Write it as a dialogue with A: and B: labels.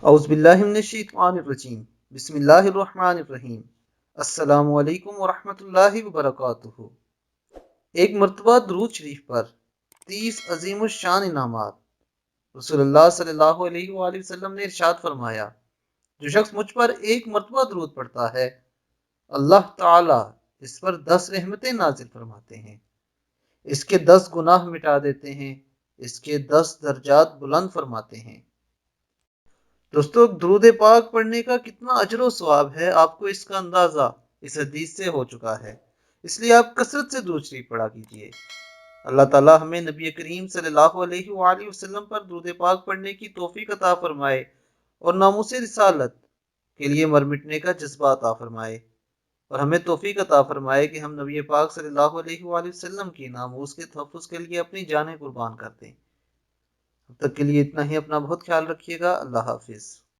A: اعوذ باللہ من الشیطان الرجیم بسم اللہ الرحمن الرحیم السلام علیکم ورحمۃ اللہ وبرکاتہ۔ ایک مرتبہ درود شریف پر 30 عظیم الشان انعامات۔ رسول اللہ صلی اللہ علیہ وآلہ وسلم نے ارشاد فرمایا، جو شخص مجھ پر ایک مرتبہ درود پڑھتا ہے اللہ تعالی اس پر 10 رحمتیں نازل فرماتے ہیں، اس کے 10 گناہ مٹا دیتے ہیں، اس کے 10 درجات بلند فرماتے ہیں۔ دوستو، درود پاک پڑھنے کا کتنا اجر و ثواب ہے آپ کو اس کا اندازہ اس حدیث سے ہو چکا ہے، اس لیے آپ کثرت سے درود شریف پڑھا کیجیے۔ اللہ تعالی ہمیں نبی کریم صلی اللہ علیہ وآلہ وسلم پر درود پاک پڑھنے کی توفیق عطا فرمائے اور ناموس رسالت کے لیے مر مٹنے کا جذبہ عطا فرمائے، اور ہمیں توفیق عطا فرمائے کہ ہم نبی پاک صلی اللہ علیہ وآلہ وسلم کی ناموس کے تحفظ کے لیے اپنی جانیں قربان کر دیں۔ اب تک کے لیے اتنا ہی، اپنا بہت خیال رکھیے گا۔ اللہ حافظ۔